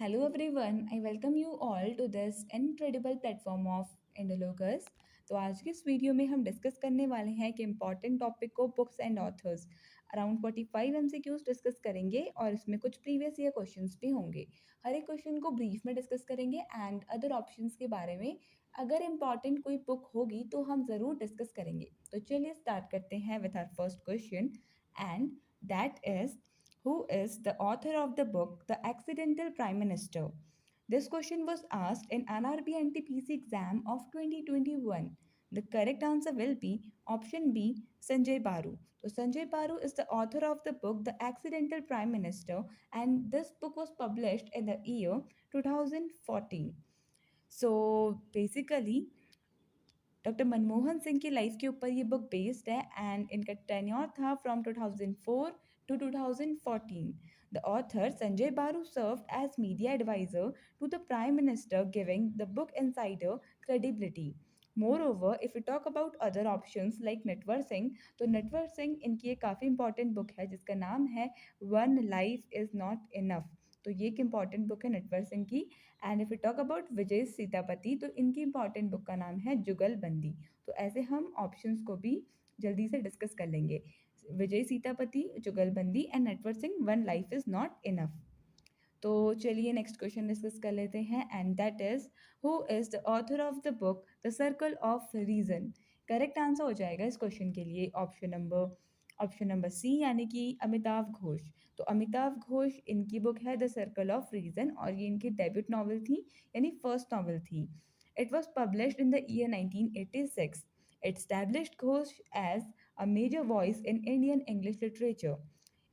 Hello everyone, I welcome you all to this incredible platform of Indologers। तो आज की इस वीडियो में हम डिस्कस करने वाले हैं कि इम्पॉर्टेंट टॉपिक को books and authors around 45 MCQs discuss करेंगे और इसमें कुछ प्रीवियस ईयर क्वेश्चंस भी होंगे। हर एक क्वेश्चन को ब्रीफ में डिस्कस करेंगे एंड अदर ऑप्शंस के बारे में। अगर इम्पॉर्टेंट कोई बुक होगी तो हम ज़रूर डिस्कस करेंगे। तो चलिए स्टार्ट करते हैं with our first question and that is who is the author of the book The Accidental Prime Minister? This question was asked in NRB NTPC exam of 2021. The correct answer will be option B, Sanjay Baru. So Sanjay Baru is the author of the book The Accidental Prime Minister, and this book was published in the year 2014. So basically doctor Manmohan Singh की life के ऊपर ये book based है and इनका tenure था from 2004 to 2014. The author Sanjay Baru served as media advisor to the Prime Minister, giving the book insider credibility. Moreover, if we talk about other options like Natwar Singh, तो नटवर सिंह इनकी एक काफ़ी important book है जिसका नाम है one life is not enough. तो ये एक इंपॉर्टेंट बुक है नटवर सिंह की। And if you talk about Vijay Sitapati तो इनकी इंपॉर्टेंट बुक का नाम है जुगलबंदी। तो ऐसे हम ऑप्शंस को भी जल्दी से डिस्कस कर लेंगे। Vijay Sitapati, Jugalbandi and Natwar Singh one life is not enough. तो चलिए नेक्स्ट क्वेश्चन डिस्कस कर लेते हैं and that is who is the author of the book the circle of reason. Correct answer हो जाएगा इस क्वेश्चन के लिए ऑप्शन नंबर सी यानी कि अमिताव घोष। तो अमिताव घोष इनकी बुक है द सर्कल ऑफ रीजन और ये इनकी डेब्यूट नॉवल थी यानी फर्स्ट नॉवल थी। It was published in the year 1986. It established Ghosh as a major voice in Indian English literature.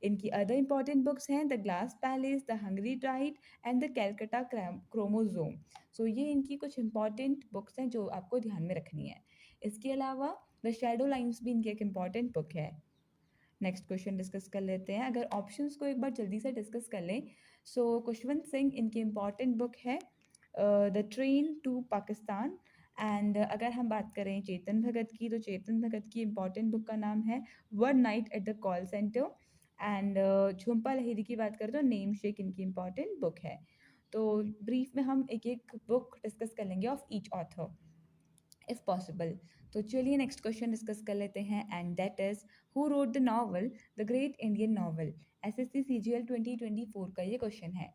इनकी अदर इंपॉर्टेंट बुक्स हैं the glass palace, the hungry tide and the Calcutta chromosome. So ये इनकी कुछ important books हैं जो आपको ध्यान में रखनी है। इसके अलावा द शेडो लाइन्स भी इनकी एक इम्पॉर्टेंट बुक है। नेक्स्ट क्वेश्चन डिस्कस कर लेते हैं। अगर ऑप्शंस को एक बार जल्दी से डिस्कस कर लें सो खुशवंत सिंह इनकी इम्पॉर्टेंट बुक है the train to Pakistan. And अगर हम बात करें चेतन भगत की तो चेतन भगत की इम्पॉर्टेंट बुक का नाम है one night at the call centre. And Jhumpa Lahiri की बात करें तो नेम शेक इनकी इम्पॉर्टेंट बुक है। तो ब्रीफ में हम एक एक बुक डिस्कस कर लेंगे of each author if possible. तो चलिए नेक्स्ट क्वेश्चन डिस्कस कर लेते हैं and that is who wrote the novel the great Indian novel. SSC CGL 2024 का ये क्वेश्चन है।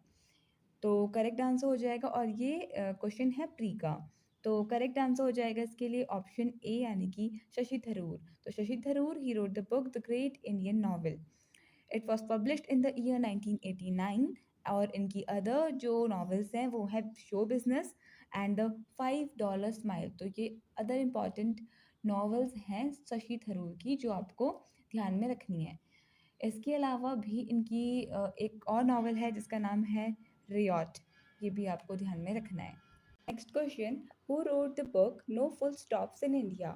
तो करेक्ट आंसर हो जाएगा और ये क्वेश्चन है प्री का। तो करेक्ट आंसर हो जाएगा इसके लिए ऑप्शन ए यानी कि शशि थरूर। तो Shashi Tharoor he wrote the book the great Indian novel. It was published in the year 1989। और इनकी अदर जो नॉवेल्स हैं वो है show business and the $5 smile. तो ये अदर इम्पॉर्टेंट नॉवेल्स हैं शशि थरूर की जो आपको ध्यान में रखनी है। इसके अलावा भी इनकी एक और नॉवल है जिसका नाम है रियॉट। ये भी आपको ध्यान में रखना है। Next question who wrote the book no full stops in India.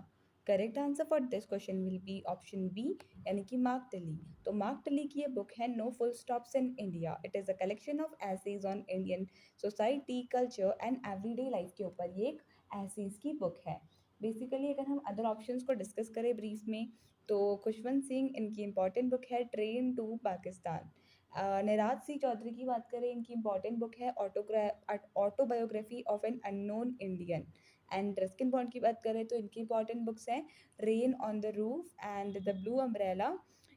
Correct answer for this question will be option B यानी कि मार्क टली। तो मार्क टली की ये बुक है no full stops in India. It is a collection of essays on Indian society culture and everyday life के ऊपर ये एक एसेज की बुक है। बेसिकली अगर हम अदर ऑप्शंस को डिस्कस करें ब्रीफ में तो खुशवंत सिंह इनकी इंपॉर्टेंट बुक है ट्रेन टू पाकिस्तान। निराज सी चौधरी की बात करें इनकी इंपॉर्टेंट बुक है autobiography of an unknown Indian. And Ruskin Bond की बात करें तो इनकी इंपॉर्टेंट बुक्स हैं rain on the roof and the blue umbrella.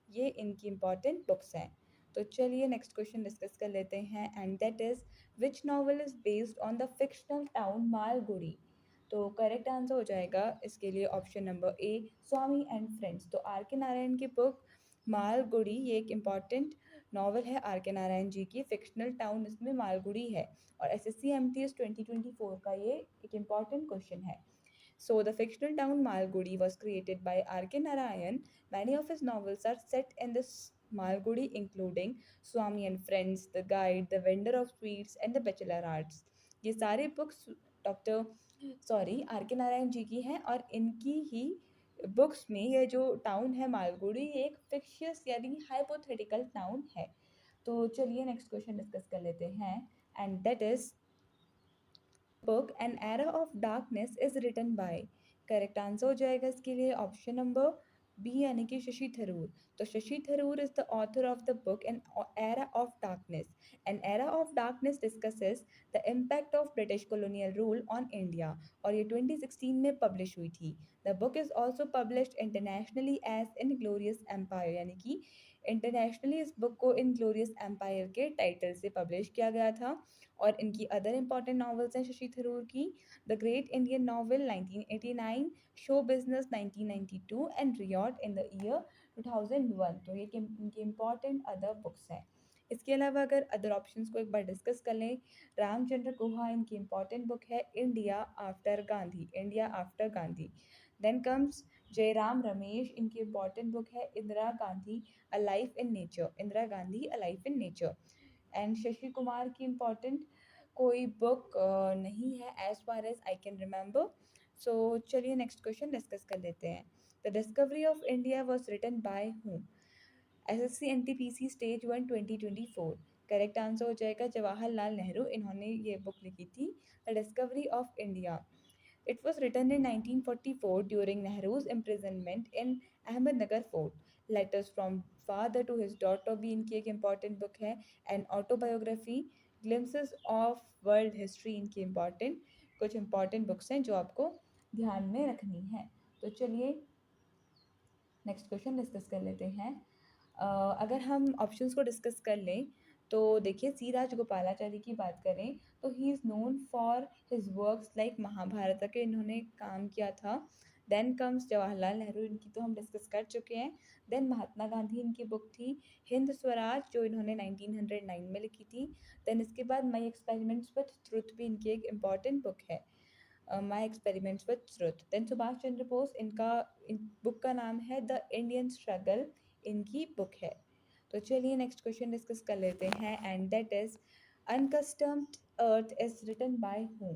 ये इनकी इंपॉर्टेंट बुक्स हैं। तो चलिए नेक्स्ट क्वेश्चन डिस्कस कर लेते हैं and that is which novel is based on the fictional town Malgudi. तो करेक्ट आंसर हो जाएगा इसके लिए option number A Swami and friends. तो आर के नारायण की बुक मालगुडी ये एक इम्पॉर्टेंट नॉवल है आर के नारायण जी की। फिक्शनल टाउन इसमें मालगुडी है और एसएससी एमटीएस 2024 का ये एक इम्पॉर्टेंट क्वेश्चन है। So the fictional town Malgudi was created by R.K. Narayan. Many of his novels are set in this Malgudi, including Swami and Friends, The Guide, The Vendor of Sweets, and The Bachelor Arts. ये सारे books are के नारायण जी की हैं और इनकी ही books में ये जो टाउन है मालगुडी ये एक फिक्शियस यानी हाइपोथेटिकल टाउन है। तो चलिए नेक्स्ट क्वेश्चन डिस्कस कर लेते हैं and that is book an era of darkness is written by. Correct answer हो जाएगा इसके लिए ऑप्शन नंबर बी यानी कि शशि थरूर। तो Shashi Tharoor is the author of the book an era of darkness. An era of darkness discusses the impact of British colonial rule on India, और ये 2016 में पब्लिश हुई थी। The book is also published internationally as inglorious empire, यानी कि internationally इस book को inglorious empire के टाइटल से पब्लिश किया गया था। और इनकी अदर इंपॉर्टेंट नॉवेल्स हैं शशि थरूर की: the great Indian novel 1989, show business 1992 and riot in the year 2001। तो ये इनकी इंपॉर्टेंट अदर बुक्स हैं। इसके अलावा अगर अदर ऑप्शंस को एक बार डिस्कस कर लें, रामचंद्र गुहा इनकी इंपॉर्टेंट बुक है India after Gandhi, India after Gandhi. Then comes Jairam Ramesh, इनकी इंपॉर्टेंट बुक है Indira Gandhi a life in nature, Indira Gandhi a life in nature. And Shashi Kumar की इम्पॉर्टेंट कोई बुक नहीं है as far as I can remember. So चलिए नेक्स्ट क्वेश्चन डिस्कस कर लेते हैं। The discovery of India was written by whom? SSC NTPC stage 1 2024। Correct answer हो जाएगा जवाहरलाल नेहरू, इन्होंने ये बुक लिखी थी the discovery of India. It was written in 1944 during Nehru's imprisonment in Ahmednagar Fort. Letters from father to his daughter भी इनकी एक important book है। And autobiography, glimpses of world history इनकी important कुछ important books हैं जो आपको ध्यान में रखनी है। तो चलिए नेक्स्ट क्वेश्चन डिस्कस कर लेते हैं। अगर हम ऑप्शंस को डिस्कस कर लें तो देखिए, सी राजगोपालाचारी की बात करें तो he is known for his works like Mahabharat के इन्होंने काम किया था। देन कम्स जवाहरलाल नेहरू, इनकी तो हम डिस्कस कर चुके हैं। देन महात्मा गांधी, इनकी बुक थी हिंद स्वराज जो इन्होंने 1909 में लिखी थी। देन इसके बाद माई एक्सपेरिमेंट्स विथ ट्रुथ भी इनकी एक इम्पॉर्टेंट बुक है, my experiments with truth. Then Subhash Chandra Bose, इनका बुक का नाम है द इंडियन स्ट्रगल, इनकी बुक है। तो चलिए नेक्स्ट क्वेश्चन डिस्कस कर लेते हैं and that is unaccustomed earth is written by whom?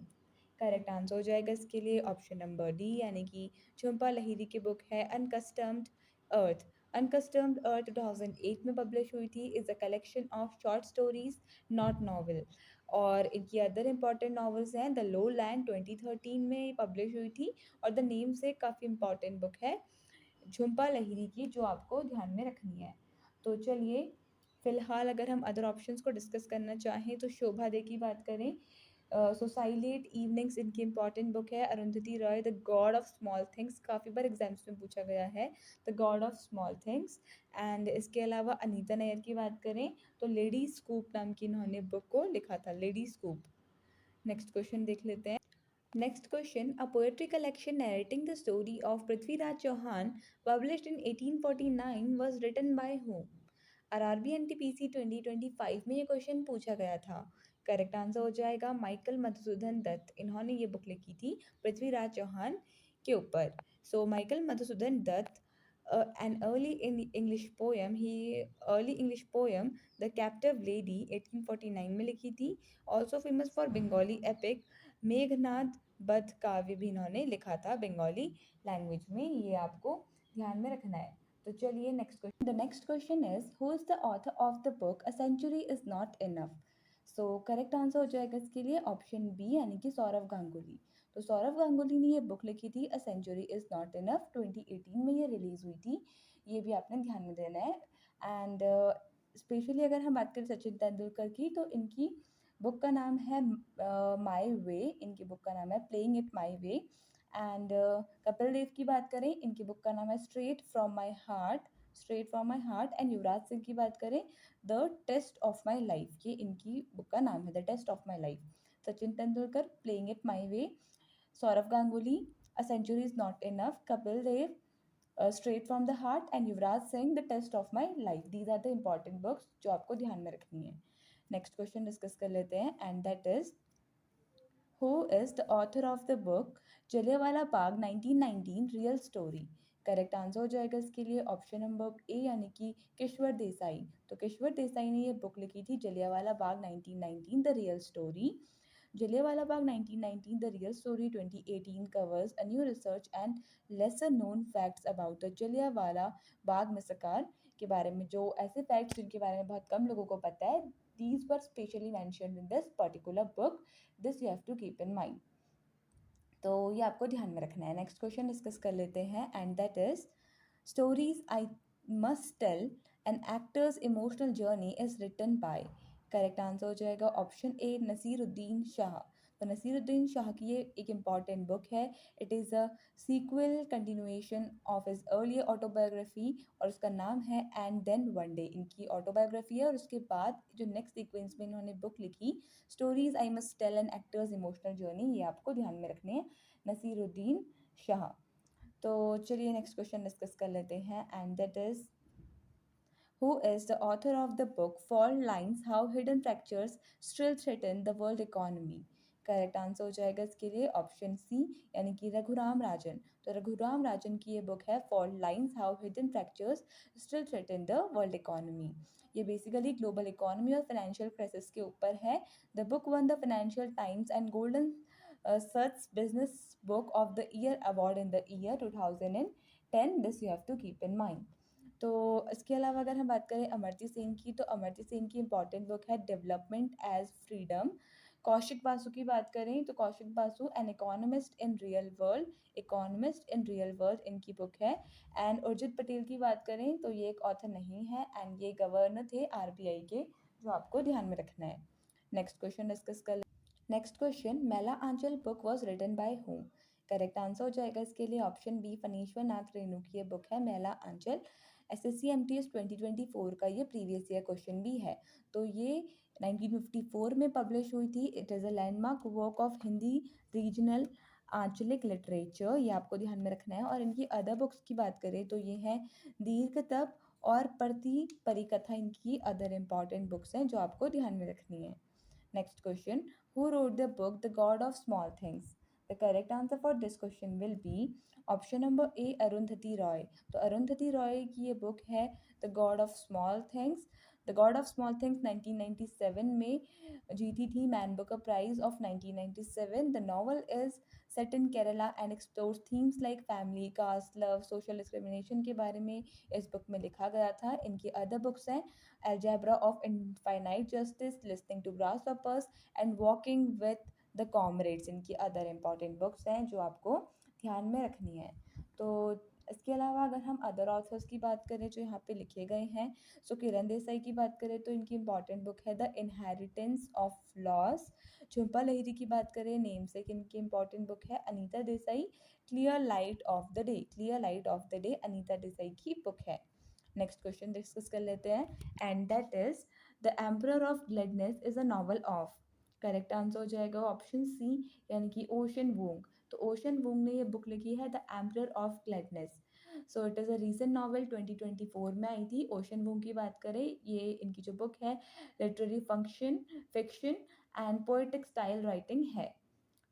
Correct answer हो जाएगा इसके लिए ऑप्शन नंबर डी, यानी कि झुम्पा लहिरी की बुक है अनकस्टम्ड अर्थ। अनकस्टम्ड अर्थ 2008 में पब्लिश हुई थी, is a collection of short stories not novel. और इनकी अदर इम्पॉर्टेंट नॉवेल्स हैं द लो लैंड 2013 में पब्लिश हुई थी, और द नेम से काफ़ी इम्पॉर्टेंट बुक है झुम्पा लहिरी की, जो आपको ध्यान में रखनी है। तो चलिए फिलहाल अगर हम अदर ऑप्शंस को डिस्कस करना चाहें तो शोभा दे की बात करें, सोसाइलेट इवनिंग्स इनकी इंपॉर्टेंट बुक है। Arundhati Roy, the God of small things, काफ़ी बार एग्जाम्स में पूछा गया है, the God of small things. And इसके अलावा अनीता नैयर की बात करें तो लेडी स्कूप नाम की इन्होंने बुक को लिखा था, लेडी स्कूप। नेक्स्ट क्वेश्चन देख लेते हैं। Next question, a poetry collection narrating the story of Prithviraj Chauhan, published in 1849, was written by whom? RRB NTPC 2025 में ये क्वेश्चन पूछा गया था। करेक्ट आंसर हो जाएगा माइकल मधुसूदन दत्त, इन्होंने ये बुक लिखी थी पृथ्वीराज चौहान के ऊपर। So Michael Madhusudan Dutt, an early English poem The Captive Lady 1849 में लिखी थी। Also famous for Bengali epic Meghnad बध काव्य भी इन्होंने लिखा था बंगाली लैंग्वेज में, ये आपको ध्यान में रखना है। तो चलिए next question. The next question is who is the author of the book a century is not enough? So correct answer हो जाएगा इसके लिए ऑप्शन बी, यानी कि सौरव गांगुली। तो सौरव गांगुली ने ये बुक लिखी थी a century is not enough, 2018 में ये रिलीज हुई थी, ये भी आपने ध्यान में देना है। एंड स्पेशली अगर हम बात करें सचिन तेंदुलकर की तो इनकी बुक का नाम है माई वे, इनकी बुक का नाम है playing it my way. And Kapil Dev की बात करें, इनकी बुक का नाम है straight from my heart, straight from my heart. And Yuvraj Singh की बात करें the test of my life, ये इनकी बुक का नाम है the test of my life. Sachin Tendulkar playing it my way, Sourav Ganguly a century is not enough, Kapil Dev straight from the heart, and Yuvraj Singh the test of my life. These are the important books जो आपको ध्यान में रखनी है। नेक्स्ट क्वेश्चन डिस्कस कर लेते हैं and that is who is the author of the book Jallianwala Bagh 1919 real story? Correct answer हो जाएगा इसके लिए ऑप्शन नंबर ए, यानी कि किश्वर देसाई। तो किश्वर देसाई ने ये बुक लिखी थी Jallianwala Bagh 1919 the real story. Jallianwala Bagh 1919 The Real Story 2018 covers a new research and lesser known facts about the Jallianwala Bagh massacre के बारे में, जो ऐसे फैक्ट्स जिनके बारे में बहुत कम लोगों को पता है, these were specially mentioned in this particular book, this you have to keep in mind। तो ये आपको ध्यान में रखना है। नेक्स्ट क्वेश्चन डिस्कस कर लेते हैं and that is Stories I Must Tell, an actor's emotional journey is written by. Correct answer हो जाएगा ऑप्शन ए नसीरुद्दीन शाह। तो नसीरुद्दीन शाह की ये एक इम्पॉर्टेंट बुक है। It is a sequel continuation of his earlier autobiography और उसका नाम है एंड देन वन डे। इनकी ऑटोबायोग्राफी है और उसके बाद जो नेक्स्ट सीक्वेंस में इन्होंने बुक लिखी stories I must tell an actor's emotional journey, ये आपको ध्यान में रखने हैं, नसीरुद्दीन शाह। तो चलिए नेक्स्ट क्वेश्चन डिस्कस कर लेते हैं and that is who is the author of the book Fault Lines How Hidden Fractures Still Threaten the World Economy। Correct answer हो जाएगा इसके लिए ऑप्शन सी यानी कि रघुराम राजन। तो रघुराम राजन की ये बुक है fault lines how hidden fractures still threaten the world economy. ये बेसिकली ग्लोबल इकोनॉमी और फाइनेंशियल क्राइसिस के ऊपर है। The book won the financial times and golden Such Business Book of the Year award in the year 2010। This you have to keep in mind। तो इसके अलावा अगर हम बात करें अमर्त्य सेन की, तो अमर्त्य सेन की इंपॉर्टेंट बुक है development as freedom. Kaushik Basu की बात करें तो Kaushik Basu an economist in real world इनकी बुक है। एंड उर्जित पटेल की बात करें तो ये एक ऑथर नहीं है एंड ये गवर्नर थे आरबीआई के, जो आपको ध्यान में रखना है। नेक्स्ट क्वेश्चन डिस्कस कर। Next question Maila Anchal book was written by whom. Correct answer हो जाएगा इसके लिए ऑप्शन बी फनीश्वर नाथ रेणु की ये बुक है मेला आंचल। एसएससी एमटीएस 2024 का ये प्रीवियस ईयर क्वेश्चन भी है। तो ये 1954 में पब्लिश हुई थी। It is a landmark work of Hindi regional आंचलिक लिटरेचर, ये आपको ध्यान में रखना है। और इनकी अदर बुक्स की बात करें तो ये हैं दीर्घ तप और प्रति परिकथा, इनकी अदर इम्पॉर्टेंट बुक्स हैं जो आपको ध्यान में रखनी है। Next question, who wrote the book The God of Small Things? The correct answer for this question will be option number A Arundhati Roy. तो अरुंधति रॉय की ये बुक है The God of Small Things। The God of Small Things 1997 में जीती थी Man Booker prize of 1997। The novel is set in Kerala and explores themes like family, caste, love, social discrimination के बारे में इस बुक में लिखा गया था। इनकी अदर बुक्स हैं Algebra of Infinite Justice, Listening to Grasshoppers and Walking with the Comrades, इनकी अदर इम्पॉर्टेंट बुक्स हैं जो आपको ध्यान में रखनी है। तो इसके अलावा अगर हम अदर ऑथर्स की बात करें जो यहाँ पे लिखे गए हैं, सो किरण देसाई की बात करें तो इनकी इम्पॉर्टेंट बुक है the inheritance of loss. Jhumpa Lahiri की बात करें नेम से इनकी इम्पॉर्टेंट बुक है Anita Desai clear light of the day. Clear light of the day Anita Desai की बुक है। नेक्स्ट क्वेश्चन डिस्कस कर लेते हैं and that is the emperor of gladness is a novel of. Correct answer हो जाएगा option सी यानी कि ओशन वूंग। तो ओशन वूंग ने ये बुक लिखी है the emperor of gladness. So it is a recent novel 2024 में आई थी। ओशन वूंग की बात करें, ये इनकी जो बुक है literary function fiction and poetic style writing है।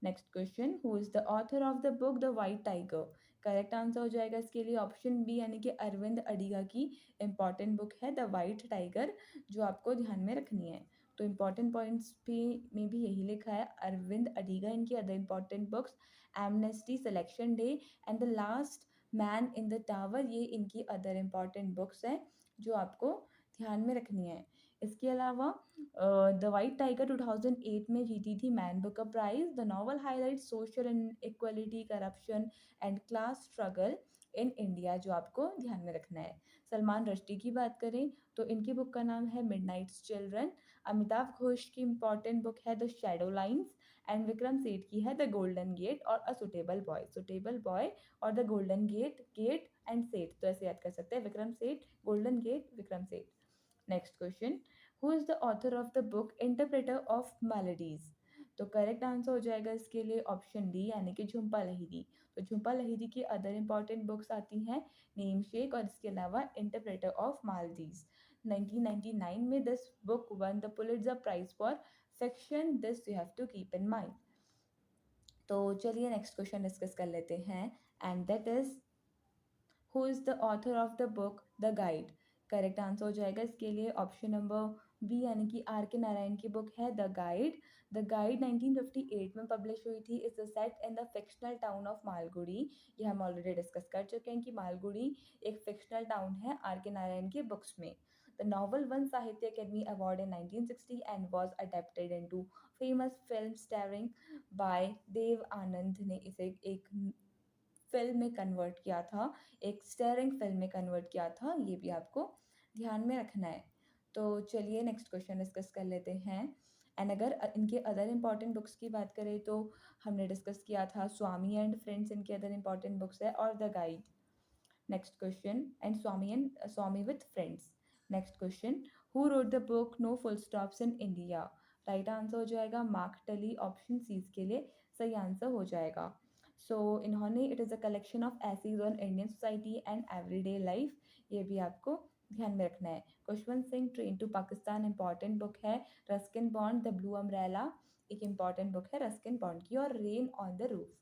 Next question, who is the author of the book the white tiger. Correct answer हो जाएगा इसके लिए ऑप्शन बी यानी कि अरविंद अडिगा की इंपॉर्टेंट बुक है द वाइट टाइगर, जो आपको ध्यान में रखनी है। तो इंपॉर्टेंट पॉइंट्स भी में भी यही लिखा है अरविंद अडिगा। इनकी other important books amnesty, selection day and the last man in the tower, ये इनकी अदर इंपॉर्टेंट बुक्स हैं जो आपको ध्यान में रखनी है। इसके अलावा द वाइट टाइगर 2008 में जीती थी Man Booker Prize. The novel highlight social inequality, corruption and class struggle in India, जो आपको ध्यान में रखना है। सलमान रश्दी की बात करें तो इनकी बुक का नाम है मिडनाइट्स चिल्ड्रन। अमिताभ घोष की इंपॉर्टेंट बुक है the shadow lines and Vikram Seth की है द गोल्डन गेट और a suitable boy. Suitable boy और the golden gate, gate and Seth, तो ऐसे याद कर सकते हैं Vikram Seth, golden gate, Vikram Seth. Next question, who is the author of the book interpreter of melodies. तो करेक्ट आंसर हो जाएगा इसके लिए ऑप्शन डी यानी कि झुम्पा लहिरी। तो झुम्पा लहिरी की अदर इंपॉर्टेंट बुक्स आती हैं नेम शेक और इसके अलावा इंटरप्रेटर ऑफ मालदीव्स। 1999 में this book won the Pulitzer Prize for fiction, this you have to keep in mind. तो चलिए नेक्स्ट क्वेश्चन डिस्कस कर लेते हैं and that is who is the author of the book the guide. Correct answer हो जाएगा इसके लिए option number B यानी कि आर के नारायण की बुक है द गाइड। द गाइड 1958 में पब्लिश हुई थी। Is set in the fictional town of Malgudi. ये हम ऑलरेडी डिस्कस कर चुके हैं कि मालगुड़ी एक फिक्शनल टाउन है आर के नारायण की बुक्स में। The novel won Sahitya Academy Award in 1960 and was adapted into famous film starring by Dev Anand ने इसे एक फिल्म में कन्वर्ट किया था, एक स्टारिंग फिल्म में कन्वर्ट किया था, ये भी आपको ध्यान में रखना है। तो चलिए नेक्स्ट क्वेश्चन डिस्कस कर लेते हैं। एंड अगर इनके अदर इम्पॉर्टेंट बुक्स की बात करें तो हमने डिस्कस किया था स्वामी एंड फ्रेंड्स, इनके अदर इम्पॉर्टेंट बुक्स है, और the guide. Next question, and Swami with friends. Next question, who wrote the book no full stops in India? Right answer हो जाएगा मार्क टली, ऑप्शन सी के लिए सही आंसर हो जाएगा। इन्होंने it is a collection of essays on Indian society and everyday life, ये भी आपको ध्यान में रखना है। Khushwant Singh train to Pakistan important book है। Ruskin Bond the blue umbrella एक इंपॉर्टेंट बुक है रस्किन बॉन्ड की, और rain on the roof.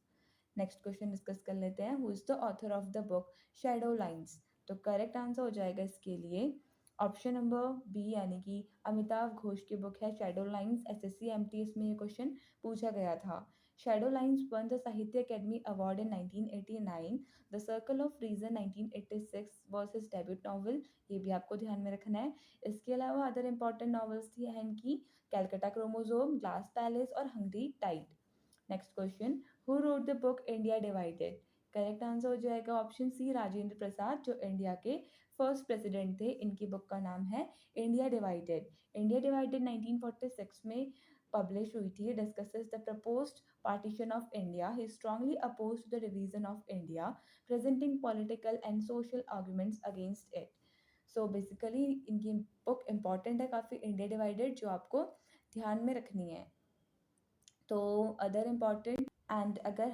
Next question discuss कर लेते हैं, who is the author of the book shadow lines? तो करेक्ट आंसर हो जाएगा इसके लिए ऑप्शन नंबर बी, यानी कि अमिताभ घोष की बुक है शैडो लाइंस। एसएससी एमटीएस में ये क्वेश्चन पूछा गया था। Shadow lines won the Sahitya academy award in 1989। The circle of reason 1986 was his debut novel, ये भी आपको ध्यान में रखना है। इसके अलावा अदर इंपॉर्टेंट नॉवेल्स थी हैं इनकी कैलकाटा क्रोमोजोम, ग्लास पैलेस और hungry tide. Next question, who wrote the book India divided? Correct answer हो जाएगा ऑप्शन सी, राजेंद्र प्रसाद, जो इंडिया के फर्स्ट प्रेसिडेंट थे। इनकी बुक का नाम है इंडिया डिवाइडेड। इंडिया डिवाइडेड 1946 में पब्लिश हुई थी। Discusses the proposed partition of India. He strongly opposed the division of India, presenting political and social arguments against it. So basically इनकी बुक इम्पॉर्टेंट है काफ़ी, इंडिया डिवाइडेड, जो आपको ध्यान में रखनी है। तो अदर इम्पॉर्टेंट एंड अगर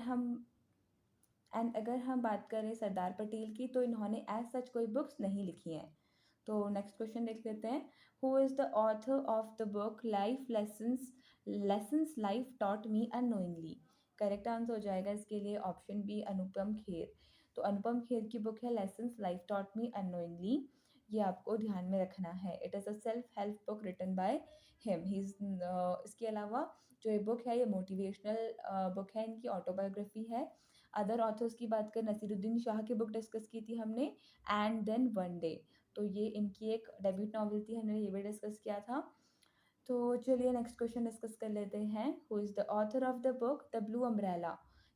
हम बात करें सरदार पटेल की, तो इन्होंने एज सच कोई बुक्स नहीं लिखी हैं। तो नेक्स्ट क्वेश्चन देख लेते हैं, who is the author of the book life lessons life taught me unknowingly? Correct answer हो जाएगा इसके लिए ऑप्शन बी, अनुपम खेर। तो अनुपम खेर की बुक है lessons life taught me unknowingly, ये आपको ध्यान में रखना है। It is a self help book written by him. इसके अलावा जो ये बुक है, ये मोटिवेशनल बुक है, इनकी ऑटोबायोग्राफी है। अदर ऑथर्स की बात करें, नसीरुद्दीन शाह की बुक डिस्कस की थी हमने, एंड देन वन डे, तो ये इनकी एक डेब्यूट नॉवल थी, हमने ये भी डिस्कस किया था। तो चलिए नेक्स्ट क्वेश्चन डिस्कस कर लेते हैं, who is the author of the book the blue umbrella?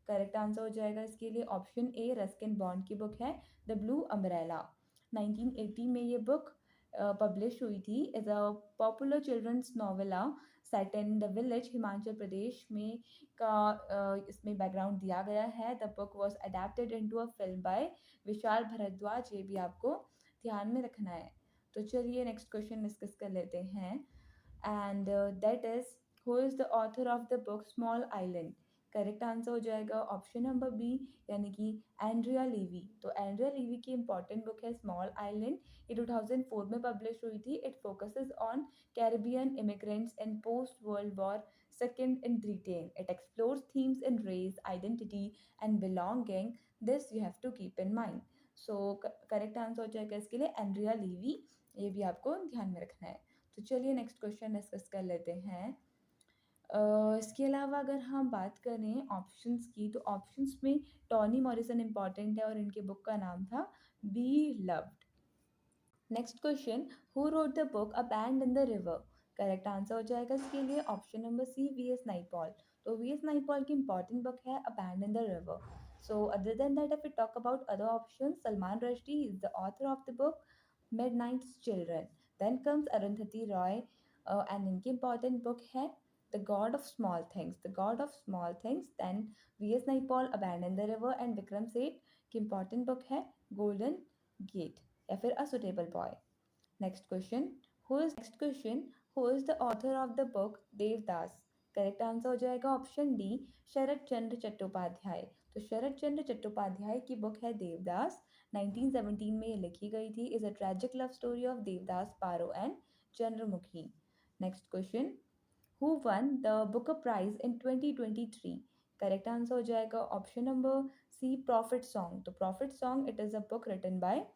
Correct answer हो जाएगा इसके लिए ऑप्शन ए, रस्किन बॉन्ड की बुक है द ब्लू अम्ब्रेला। 1980 में ये बुक पब्लिश हुई थी। Is a popular children's novella set in the village Himachal Pradesh में का इसमें बैकग्राउंड दिया गया है। The book was adapted into a film by Vishal Bhardwaj, ये भी आपको ध्यान में रखना है। तो चलिए नेक्स्ट क्वेश्चन डिस्कस कर लेते हैं, and that is, who is the author of the book small island? Correct answer हो जाएगा ऑप्शन नंबर बी, यानी कि एंड्रिया लीवी। तो एंड्रिया लीवी की इंपॉर्टेंट बुक है स्मॉल आइलैंड, ये 2004 में पब्लिश हुई थी। It focuses on Caribbean immigrants in post world war second in Britain. It explores themes in race, identity, and belonging. This you have to keep in mind. So correct answer हो जाएगा इसके लिए Andrea लीवी, ये भी आपको ध्यान में रखना है। तो चलिए नेक्स्ट क्वेश्चन डिस्कस कर लेते हैं। इसके अलावा अगर हम बात करें ऑप्शंस की, तो ऑप्शंस में टॉनी मॉरिसन इंपॉर्टेंट है, और इनके बुक का नाम था beloved. Next question, who wrote the book a bend in the river? Correct answer हो जाएगा इसके लिए option number C, V S Naipaul. तो वी एस नाइपॉल की इंपॉर्टेंट बुक है a bend in the river. So other than that, if we talk about other option, Salman Rushdie is the author of the book midnight's children. Then comes Arundhati Roy, and इनकी important book है the God of small things, the God of small things. Then V S Naipaul a bend in the river, and Vikram Seth की important book है golden gate या फिर a suitable boy. Next question, who is the author of the book Devdas? Correct answer हो जाएगा option D, Sharat Chandra Chattopadhyay. तो शरद चंद्र चट्टोपाध्याय की book है देवदास, 1917 में ये लिखी गई थी। Is a tragic love story of Devdas, Paro and Chandramukhi. Next question, who won the Booker prize in 2023? Correct answer हो जाएगा option number C, prophet song. तो prophet song, it is a book written by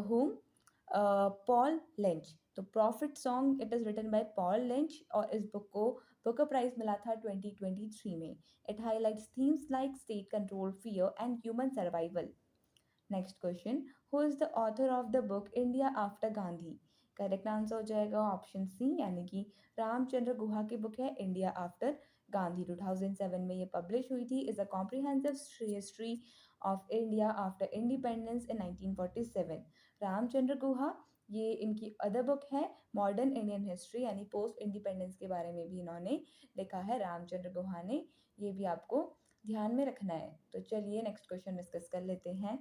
whom? Paul Lynch. तो prophet song it is written by Paul Lynch, और इस book को Booker prize मिला था 2023 में। It highlights themes like state control, fear and human survival. Next question, who is the author of the book India after Gandhi? Correct answer हो जाएगा option सी, यानी कि रामचंद्र गुहा की बुक है इंडिया आफ्टर गांधी, 2007 में ये पब्लिश हुई थी। Is a comprehensive history of India after independence in 1947. Ramachandra Guha, ये इनकी अदर बुक है। मॉडर्न इंडियन हिस्ट्री यानी पोस्ट इंडिपेंडेंस के बारे में भी इन्होंने लिखा है रामचंद्र गुहा ने, ये भी आपको ध्यान में रखना है। तो चलिए नेक्स्ट क्वेश्चन डिस्कस कर लेते हैं।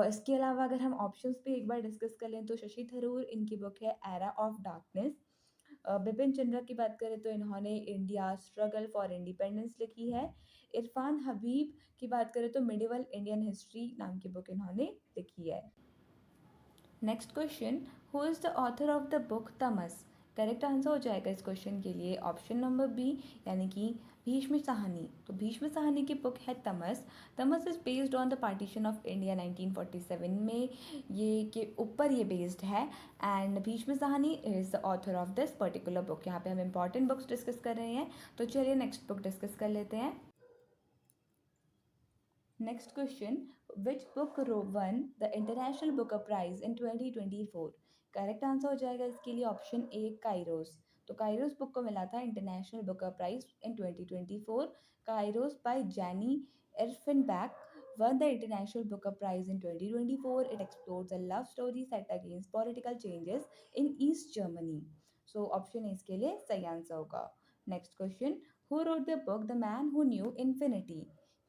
इसके अलावा अगर हम ऑप्शंस पे एक बार डिस्कस कर लें तो शशि थरूर, इनकी बुक है era of darkness. Bipin Chandra की बात करें तो इन्होंने इंडिया स्ट्रगल फॉर इंडिपेंडेंस लिखी है। इरफान हबीब की बात करें तो मिडिवल इंडियन हिस्ट्री नाम की बुक इन्होंने लिखी है। Next question, who is the author of the book Tamas? Correct answer हो जाएगा इस क्वेश्चन के लिए ऑप्शन नंबर बी, यानी कि भीष्म साहनी। तो भीष्म साहनी की बुक है तमस। तमस is based on the partition of India 1947 में, ये के ऊपर ये बेस्ड है। And Bhishma Sahni is the author of this particular book. यहाँ पे हम इंपॉर्टेंट बुक्स डिस्कस कर रहे हैं, तो चलिए नेक्स्ट बुक डिस्कस कर लेते हैं। Next question, which book won the International Booker prize in 2024? Correct answer हो जाएगा इसके लिए ऑप्शन ए, काइरोस। तो काइरोस बुक को मिला था international Booker prize in 2024। Kairos by Jenny Erpenbeck won the International Booker Prize in 2024. It explores a love story set against political changes in East Germany. So option A इसके लिए सही answer होगा। Next question, who wrote the book The Man Who Knew Infinity?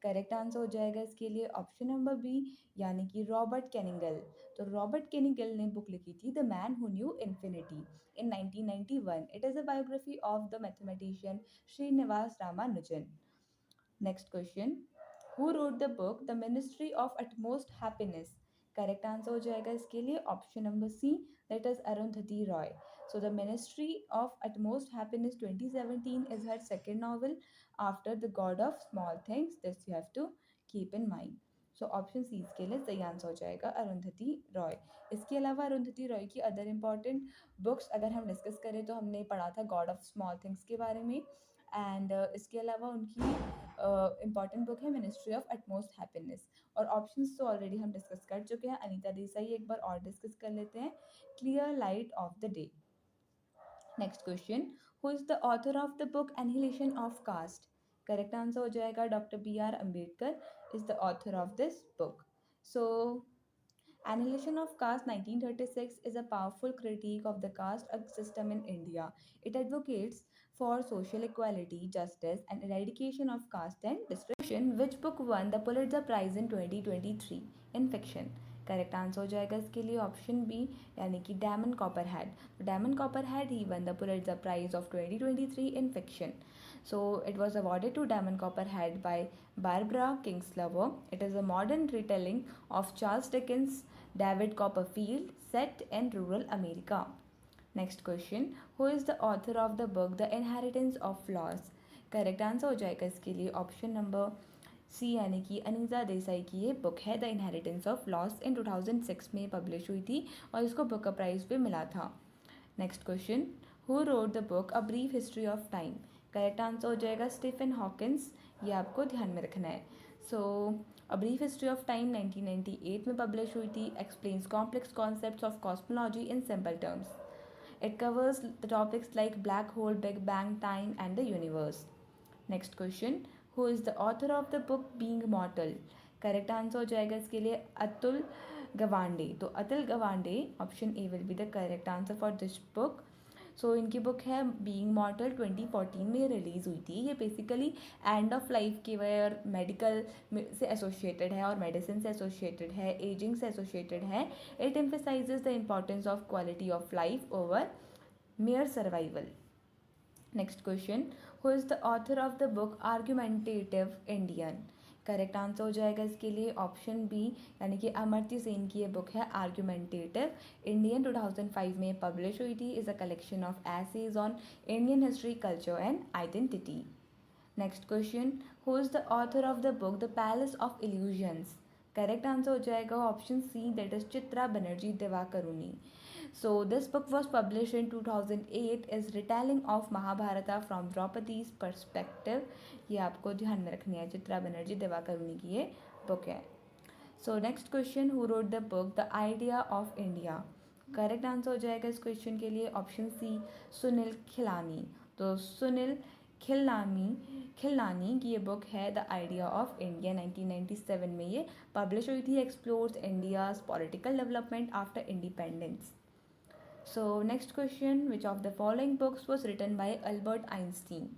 Correct answer हो जाएगा इसके लिए option number B, यानी कि रॉबर्ट केनिंगल। तो रॉबर्ट केनिंगल ने बुक लिखी थी the man who knew infinity in 1991। It is a biography of the mathematician Srinivasa Ramanujan. Next question, who wrote the book the ministry of utmost happiness? Correct answer हो जाएगा इसके लिए option number C, that is Arundhati Roy. So the Ministry of Utmost Happiness 2017 is her second novel after The God of Small Things. This you have to keep in mind. So option C इसके लिए सही answer हो जाएगा अरुंधति रॉय। इसके अलावा अरुंधति रॉय की other important books अगर हम डिस्कस करें तो हमने पढ़ा था गॉड ऑफ स्मॉल थिंग्स के बारे में। एंड इसके अलावा उनकी इम्पॉर्टेंट बुक है मिनिस्ट्री ऑफ अटमोस्ट हैप्पीनेस। और ऑप्शंस तो ऑलरेडी हम डिस्कस कर चुके हैं। अनीता देसाई एक बार और डिस्कस कर लेते हैं, clear light of the day. Next question, who is the author of the book annihilation of caste? Correct answer हो जाएगा doctor B R Ambedkar is the author of this book. So Annihilation of Caste 1936 is a powerful critique of the caste system in India. It advocates for social equality, justice, and eradication of caste and discrimination. Which book won the Pulitzer Prize in 2023 in fiction? Correct answer हो जाएगा इसके लिए option B, यानी कि Damon Copperhead. Damon Copperhead he won the Pulitzer prize of 2023 in fiction. So it was awarded to Damon Copperhead by Barbara Kingsolver. It is a modern retelling of Charles Dickens' David Copperfield set in rural America. Next question, who is the author of the book The Inheritance of Loss? Correct answer हो जाएगा इसके लिए option number सी, यानी कि अनीता देसाई की ये book है the inheritance of loss. इन 2006 में पब्लिश हुई थी और इसको बुकर प्राइज़ भी मिला था। Next question, who wrote the book a brief history of time? Correct answer हो जाएगा स्टीफन हॉकिंस, ये आपको ध्यान में रखना है। So a brief history of time 1998 में पब्लिश हुई थी। Explains complex concepts of cosmology in simple terms. It covers the topics like black hole, Big Bang, time, and the universe. Next question, who is the author of the book Being Mortal? Correct answer हो जाएगा इसके लिए अतुल गवांडे। तो Atul Gawande, option A will be the correct answer for this book. So इनकी book है being मॉर्टल, 2014 में release हुई थी। ये बेसिकली एंड ऑफ लाइफ के वेयर मेडिकल से एसोसिएटेड है और मेडिसिन से एसोसिएटेड है, एजिंग से एसोसिएटेड है। It emphasises the importance of quality of life over mere survival. Next question, who is the author of the book Argumentative Indian? Correct answer हो जाएगा इसके लिए ऑप्शन बी, यानी कि अमर्त्य सेन की ये बुक है आर्ग्यूमेंटेटिव इंडियन, 2005 में पब्लिश हुई थी। Is a collection of essays on Indian history, culture and identity. Next question, who is the author of the book the palace of illusions? Correct answer हो जाएगा option C, that is Chitra Banerjee Divakaruni. So this book was published in 2008 is retelling of Mahabharata from द्रौपदी's perspective. ये आपको ध्यान में रखनी है, चित्रा बनर्जी दिवाकरुणी की ये बुक है. So next question, who wrote the book The Idea of India? Correct answer हो जाएगा इस क्वेश्चन के लिए ऑप्शन सी, सुनील खिलानी. तो सुनील खिलनामी खिलनानी की ये बुक है द आइडिया ऑफ इंडिया, 1997 में ये पब्लिश हुई थी, explores India's political development after independence. So next question, which of the following books was written by Albert Einstein?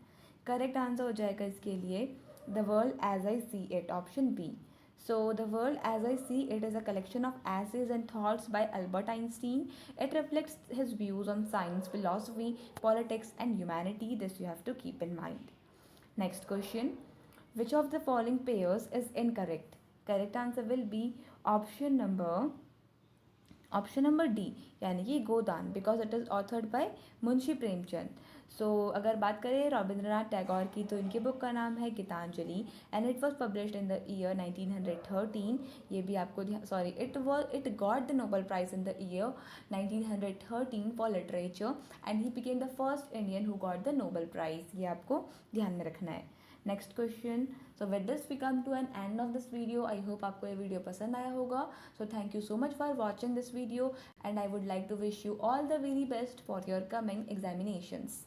Correct answer हो जाएगा इसके लिए the world as I see it, option B. So the world as I see it is a collection of essays and thoughts by Albert Einstein. It reflects his views on science, philosophy, politics and humanity. This you have to keep in mind. Next question. Which of the following pairs is incorrect? Correct answer will be option number option number D, यानी कि Godan, because it is authored by Munshi Premchand. So अगर बात करें रविंद्रनाथ टैगोर की, तो इनकी book का नाम है Gitanjali and it was published in the year 1913. ये भी आपको sorry, it got the Nobel Prize in the year 1913 for literature and he became the first Indian who got the Nobel Prize. ये आपको ध्यान में रखना है. Next question. So with this we come to an end of this video. I hope आपको ये video पसंद आया होगा. So thank you so much for watching this video and I would like to wish you all the very best for your coming examinations.